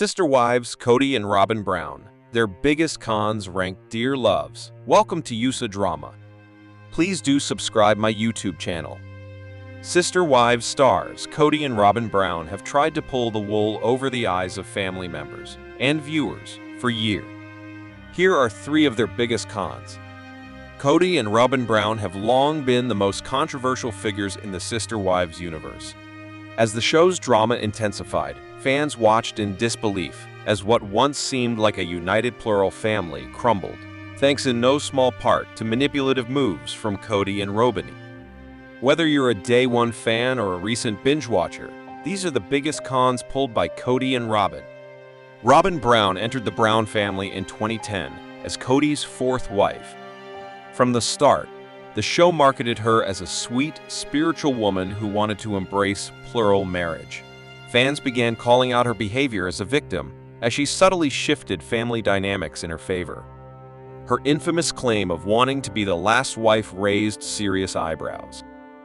Sister wives Kody and Robyn Brown. Their biggest cons ranked dear loves. Welcome to USA Drama. Please do subscribe my YouTube channel. Sister wives stars Kody and Robyn Brown have tried to pull the wool over the eyes of family members and viewers for years. Here are three of their biggest cons. Kody and Robyn Brown have long been the most controversial figures in the Sister Wives universe. As the show's drama intensified, fans watched in disbelief as what once seemed like a united plural family crumbled, thanks in no small part to manipulative moves from Kody and Robyn. Whether you're a day one fan or a recent binge watcher, these are the biggest cons pulled by Kody and Robyn. Robyn Brown entered the Brown family in 2010 as Kody's fourth wife. From the start, the show marketed her as a sweet, spiritual woman who wanted to embrace plural marriage. Fans began calling out her behavior as a victim, as she subtly shifted family dynamics in her favor. Her infamous claim of wanting to be the last wife raised serious eyebrows.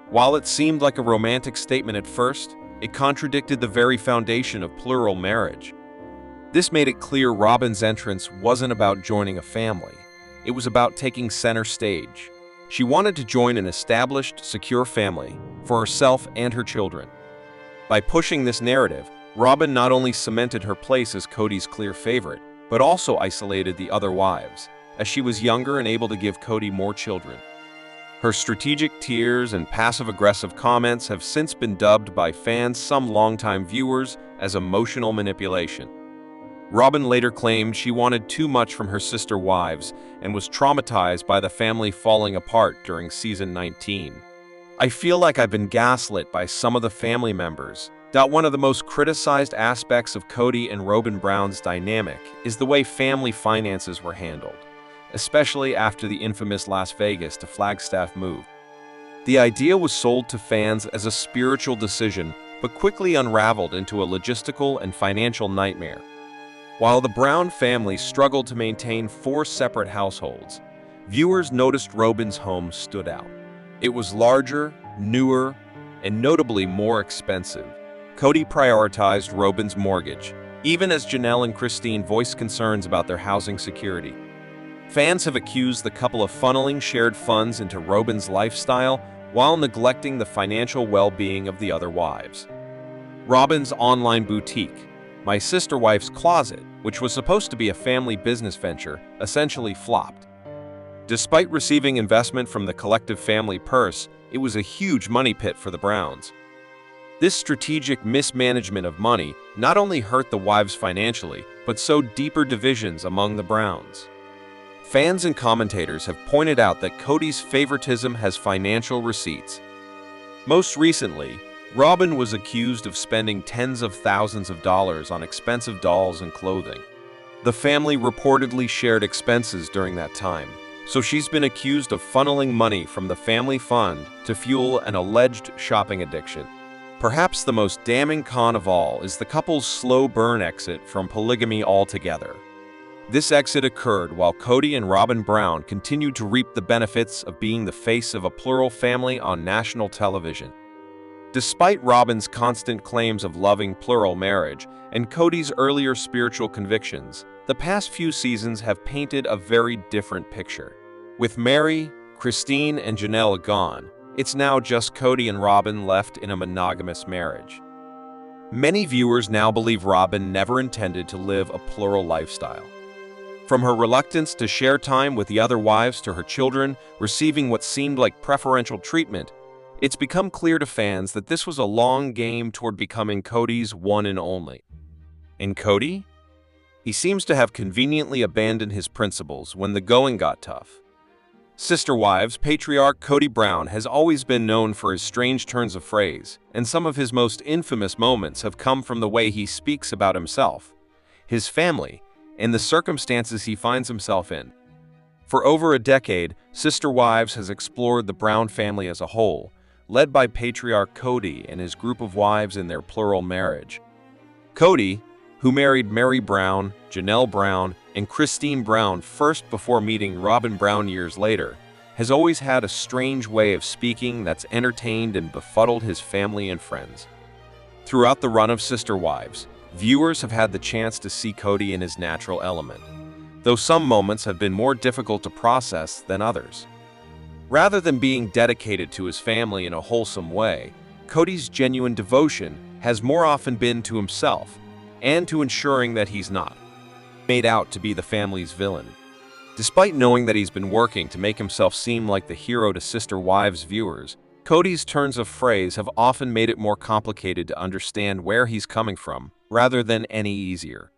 While it seemed like a romantic statement at first, it contradicted the very foundation of plural marriage. This made it clear Robyn's entrance wasn't about joining a family. It was about taking center stage. She wanted to join an established, secure family for herself and her children. By pushing this narrative, Robyn not only cemented her place as Kody's clear favorite, but also isolated the other wives, as she was younger and able to give Kody more children. Her strategic tears and passive-aggressive comments have since been dubbed by fans, some longtime viewers, as emotional manipulation. Robyn later claimed she wanted too much from her sister wives and was traumatized by the family falling apart during season 19. "I feel like I've been gaslit by some of the family members." One of the most criticized aspects of Kody and Robyn Brown's dynamic is the way family finances were handled, especially after the infamous Las Vegas to Flagstaff move. The idea was sold to fans as a spiritual decision, but quickly unraveled into a logistical and financial nightmare. While the Brown family struggled to maintain 4 separate households, viewers noticed Robyn's home stood out. It was larger, newer, and notably more expensive. Kody prioritized Robyn's mortgage, even as Janelle and Christine voiced concerns about their housing security. Fans have accused the couple of funneling shared funds into Robyn's lifestyle while neglecting the financial well-being of the other wives. Robyn's online boutique, My Sister Wife's Closet, which was supposed to be a family business venture, essentially flopped. Despite receiving investment from the collective family purse, it was a huge money pit for the Browns. This strategic mismanagement of money not only hurt the wives financially, but sowed deeper divisions among the Browns. Fans and commentators have pointed out that Kody's favoritism has financial receipts. Most recently, Robyn was accused of spending tens of thousands of dollars on expensive dolls and clothing. The family reportedly shared expenses during that time, so she's been accused of funneling money from the family fund to fuel an alleged shopping addiction. Perhaps the most damning con of all is the couple's slow burn exit from polygamy altogether. This exit occurred while Kody and Robyn Brown continued to reap the benefits of being the face of a plural family on national television. Despite Robyn's constant claims of loving plural marriage and Kody's earlier spiritual convictions, the past few seasons have painted a very different picture. With Mary, Christine, and Janelle gone, it's now just Kody and Robyn left in a monogamous marriage. Many viewers now believe Robyn never intended to live a plural lifestyle. From her reluctance to share time with the other wives to her children receiving what seemed like preferential treatment, it's become clear to fans that this was a long game toward becoming Kody's one and only. And Kody? He seems to have conveniently abandoned his principles when the going got tough. Sister Wives patriarch Kody Brown has always been known for his strange turns of phrase, and some of his most infamous moments have come from the way he speaks about himself, his family, and the circumstances he finds himself in. For over a decade, Sister Wives has explored the Brown family as a whole, led by patriarch Kody and his group of wives in their plural marriage. Kody, who married Mary Brown, Janelle Brown, and Christine Brown first before meeting Robyn Brown years later, has always had a strange way of speaking that's entertained and befuddled his family and friends. Throughout the run of Sister Wives, viewers have had the chance to see Kody in his natural element, though some moments have been more difficult to process than others. Rather than being dedicated to his family in a wholesome way, Kody's genuine devotion has more often been to himself and to ensuring that he's not made out to be the family's villain. Despite knowing that he's been working to make himself seem like the hero to Sister Wives viewers, Kody's turns of phrase have often made it more complicated to understand where he's coming from, rather than any easier.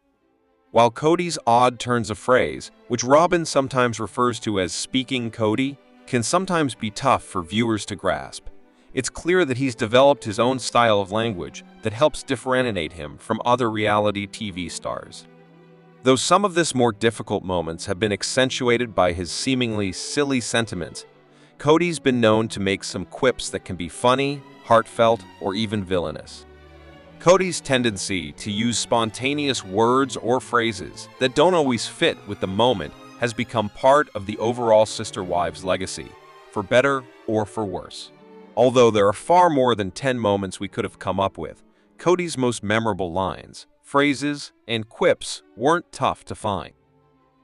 While Kody's odd turns of phrase, which Robyn sometimes refers to as speaking Kody, can sometimes be tough for viewers to grasp, it's clear that he's developed his own style of language that helps differentiate him from other reality TV stars. Though some of this more difficult moments have been accentuated by his seemingly silly sentiments, Kody's been known to make some quips that can be funny, heartfelt, or even villainous. Kody's tendency to use spontaneous words or phrases that don't always fit with the moment has become part of the overall Sister Wives legacy, for better or for worse. Although there are far more than 10 moments we could have come up with, Kody's most memorable lines, phrases, and quips weren't tough to find.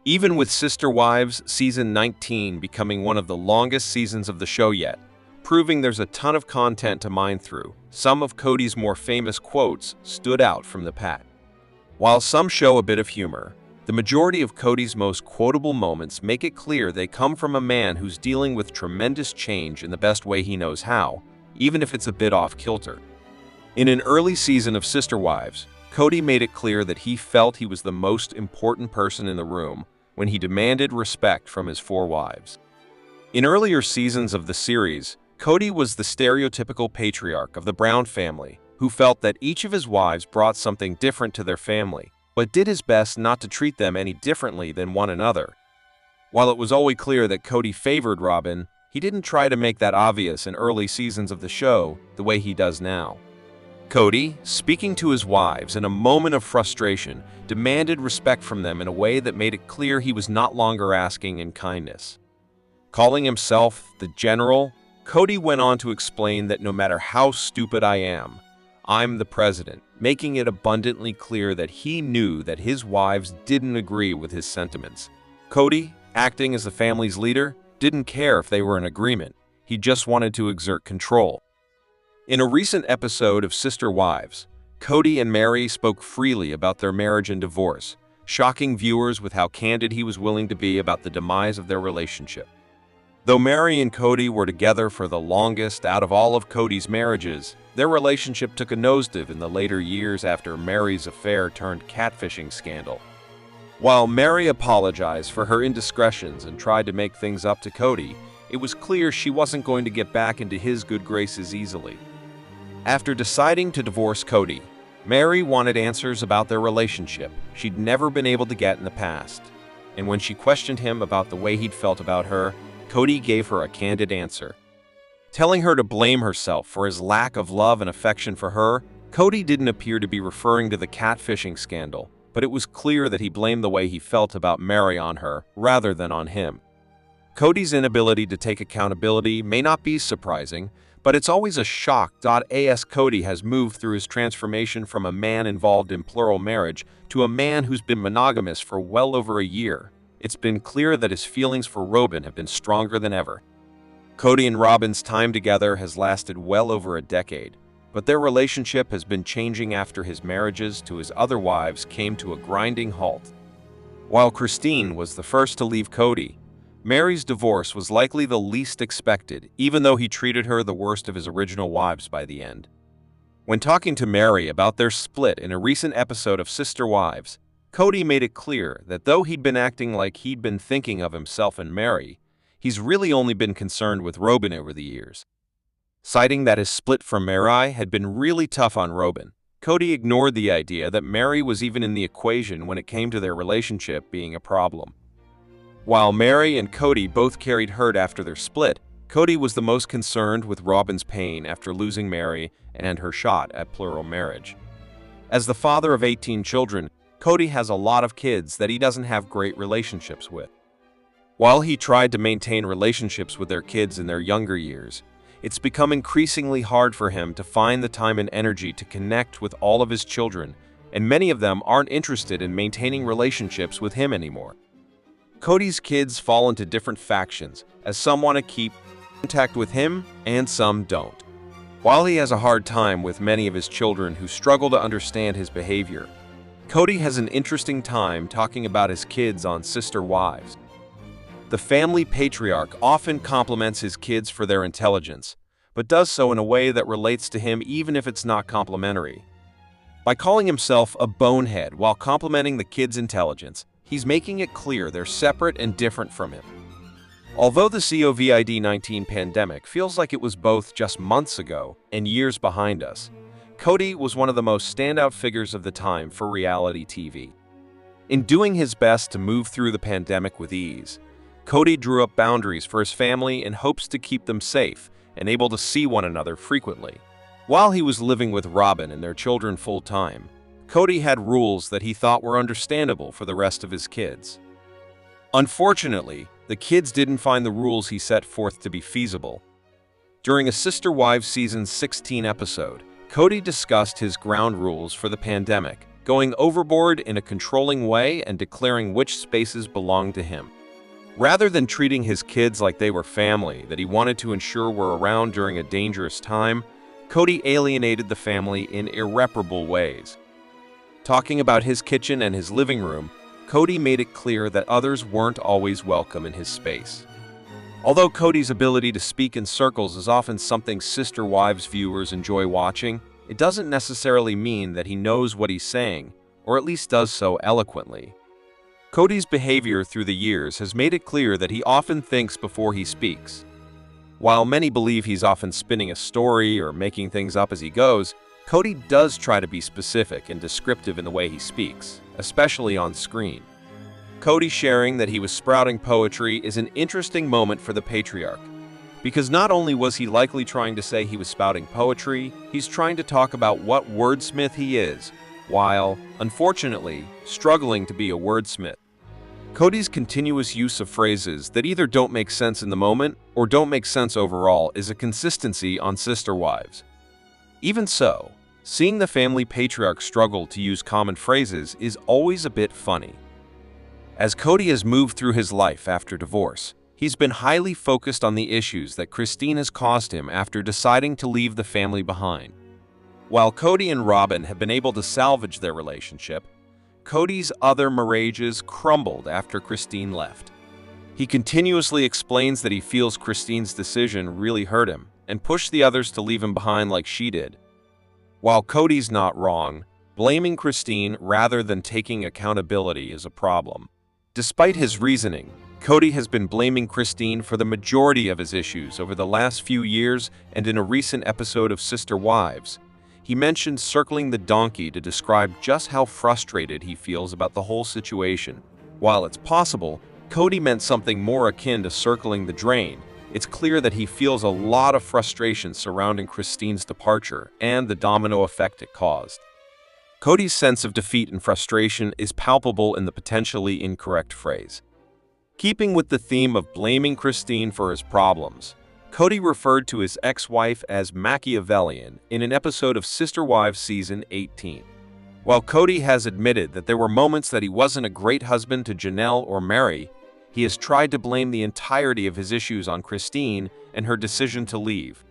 Even with Sister Wives Season 19 becoming one of the longest seasons of the show yet, proving there's a ton of content to mine through, some of Kody's more famous quotes stood out from the pack. While some show a bit of humor, the majority of Kody's most quotable moments make it clear they come from a man who's dealing with tremendous change in the best way he knows how, even if it's a bit off-kilter. In an early season of Sister Wives, Kody made it clear that he felt he was the most important person in the room when he demanded respect from his 4 wives. In earlier seasons of the series, Kody was the stereotypical patriarch of the Brown family who felt that each of his wives brought something different to their family, but did his best not to treat them any differently than one another. While it was always clear that Kody favored Robyn, he didn't try to make that obvious in early seasons of the show the way he does now. Kody, speaking to his wives in a moment of frustration, demanded respect from them in a way that made it clear he was not longer asking in kindness. Calling himself the General, Kody went on to explain that no matter how stupid I am, I'm the president, making it abundantly clear that he knew that his wives didn't agree with his sentiments. Kody, acting as the family's leader, didn't care if they were in agreement. He just wanted to exert control. In a recent episode of Sister Wives, Kody and Meri spoke freely about their marriage and divorce, shocking viewers with how candid he was willing to be about the demise of their relationship. Though Meri and Kody were together for the longest out of all of Kody's marriages, their relationship took a nosedive in the later years after Meri's affair turned catfishing scandal. While Meri apologized for her indiscretions and tried to make things up to Kody, it was clear she wasn't going to get back into his good graces easily. After deciding to divorce Kody, Meri wanted answers about their relationship she'd never been able to get in the past. And when she questioned him about the way he'd felt about her, Kody gave her a candid answer. Telling her to blame herself for his lack of love and affection for her, Kody didn't appear to be referring to the catfishing scandal, but it was clear that he blamed the way he felt about Meri on her rather than on him. Kody's inability to take accountability may not be surprising, but it's always a shock as Kody has moved through his transformation from a man involved in plural marriage to a man who's been monogamous for well over a year. It's been clear that his feelings for Robyn have been stronger than ever. Kody and Robyn's time together has lasted well over a decade, but their relationship has been changing after his marriages to his other wives came to a grinding halt. While Christine was the first to leave Kody, Meri's divorce was likely the least expected, even though he treated her the worst of his original wives by the end. When talking to Meri about their split in a recent episode of Sister Wives, Kody made it clear that though he'd been acting like he'd been thinking of himself and Meri, he's really only been concerned with Robyn over the years. Citing that his split from Meri had been really tough on Robyn, Kody ignored the idea that Meri was even in the equation when it came to their relationship being a problem. While Meri and Kody both carried hurt after their split, Kody was the most concerned with Robyn's pain after losing Meri and her shot at plural marriage. As the father of 18 children, Kody has a lot of kids that he doesn't have great relationships with. While he tried to maintain relationships with their kids in their younger years, it's become increasingly hard for him to find the time and energy to connect with all of his children and many of them aren't interested in maintaining relationships with him anymore. Kody's kids fall into different factions, as some want to keep contact with him and some don't. While he has a hard time with many of his children who struggle to understand his behavior, Kody has an interesting time talking about his kids on Sister Wives. The family patriarch often compliments his kids for their intelligence, but does so in a way that relates to him even if it's not complimentary. By calling himself a bonehead while complimenting the kids' intelligence, he's making it clear they're separate and different from him. Although the COVID-19 pandemic feels like it was both just months ago and years behind us, Kody was one of the most standout figures of the time for reality TV. In doing his best to move through the pandemic with ease, Kody drew up boundaries for his family in hopes to keep them safe and able to see one another frequently. While he was living with Robyn and their children full-time, Kody had rules that he thought were understandable for the rest of his kids. Unfortunately, the kids didn't find the rules he set forth to be feasible. During a Sister Wives Season 16 episode, Kody discussed his ground rules for the pandemic, going overboard in a controlling way and declaring which spaces belonged to him. Rather than treating his kids like they were family that he wanted to ensure were around during a dangerous time, Kody alienated the family in irreparable ways. Talking about his kitchen and his living room, Kody made it clear that others weren't always welcome in his space. Although Kody's ability to speak in circles is often something Sister Wives viewers enjoy watching, it doesn't necessarily mean that he knows what he's saying, or at least does so eloquently. Kody's behavior through the years has made it clear that he often thinks before he speaks. While many believe he's often spinning a story or making things up as he goes, Kody does try to be specific and descriptive in the way he speaks, especially on screen. Kody sharing that he was sprouting poetry is an interesting moment for the patriarch, because not only was he likely trying to say he was spouting poetry, he's trying to talk about what wordsmith he is, while, unfortunately, struggling to be a wordsmith. Kody's continuous use of phrases that either don't make sense in the moment or don't make sense overall is a consistency on Sister Wives. Even so, seeing the family patriarch struggle to use common phrases is always a bit funny. As Kody has moved through his life after divorce, he's been highly focused on the issues that Christine has caused him after deciding to leave the family behind. While Kody and Robyn have been able to salvage their relationship, Kody's other marriages crumbled after Christine left. He continuously explains that he feels Christine's decision really hurt him and pushed the others to leave him behind like she did. While Kody's not wrong, blaming Christine rather than taking accountability is a problem. Despite his reasoning, Kody has been blaming Christine for the majority of his issues over the last few years, and in a recent episode of Sister Wives, he mentioned circling the donkey to describe just how frustrated he feels about the whole situation. While it's possible Kody meant something more akin to circling the drain, it's clear that he feels a lot of frustration surrounding Christine's departure and the domino effect it caused. Kody's sense of defeat and frustration is palpable in the potentially incorrect phrase. Keeping with the theme of blaming Christine for his problems, Kody referred to his ex-wife as Machiavellian in an episode of Sister Wives Season 18. While Kody has admitted that there were moments that he wasn't a great husband to Janelle or Mary, he has tried to blame the entirety of his issues on Christine and her decision to leave.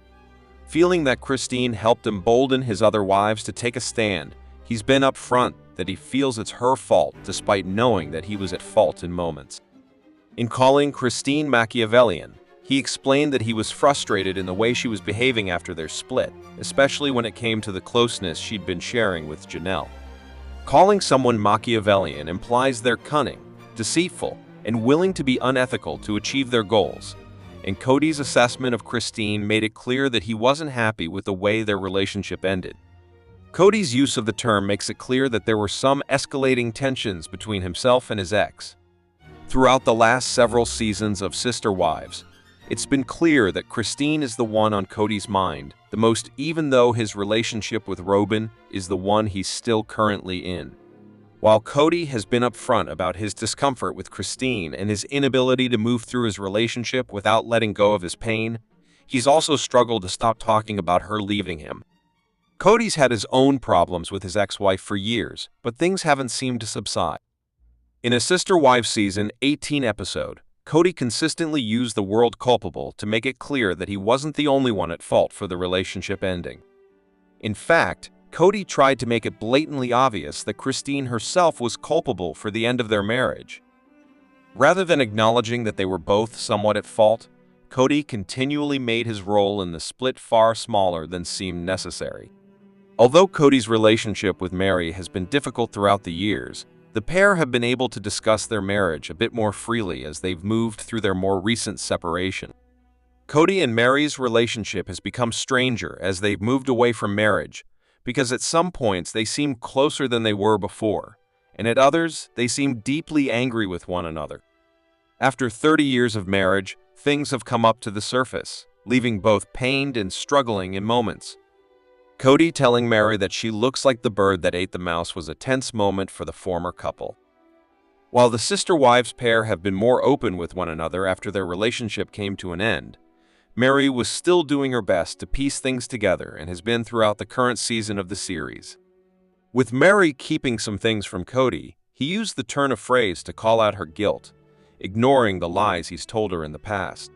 Feeling that Christine helped embolden his other wives to take a stand, he's been upfront that he feels it's her fault despite knowing that he was at fault in moments. In calling Christine Machiavellian, he explained that he was frustrated in the way she was behaving after their split, especially when it came to the closeness she'd been sharing with Janelle. Calling someone Machiavellian implies they're cunning, deceitful, and willing to be unethical to achieve their goals, and Kody's assessment of Christine made it clear that he wasn't happy with the way their relationship ended. Kody's use of the term makes it clear that there were some escalating tensions between himself and his ex. Throughout the last several seasons of Sister Wives, it's been clear that Christine is the one on Kody's mind the most, even though his relationship with Robyn is the one he's still currently in. While Kody has been upfront about his discomfort with Christine and his inability to move through his relationship without letting go of his pain, he's also struggled to stop talking about her leaving him. Kody's had his own problems with his ex-wife for years, but things haven't seemed to subside. In a Sister Wives Season 18 episode, Kody consistently used the word culpable to make it clear that he wasn't the only one at fault for the relationship ending. In fact, Kody tried to make it blatantly obvious that Christine herself was culpable for the end of their marriage. Rather than acknowledging that they were both somewhat at fault, Kody continually made his role in the split far smaller than seemed necessary. Although Kody's relationship with Meri has been difficult throughout the years, the pair have been able to discuss their marriage a bit more freely as they've moved through their more recent separation. Kody and Meri's relationship has become stranger as they've moved away from marriage, because at some points they seem closer than they were before, and at others they seem deeply angry with one another. After 30 years of marriage, things have come up to the surface, leaving both pained and struggling in moments. Kody telling Meri that she looks like the bird that ate the mouse was a tense moment for the former couple. While the sister wives pair have been more open with one another after their relationship came to an end, Meri was still doing her best to piece things together and has been throughout the current season of the series. With Meri keeping some things from Kody, he used the turn of phrase to call out her guilt, ignoring the lies he's told her in the past.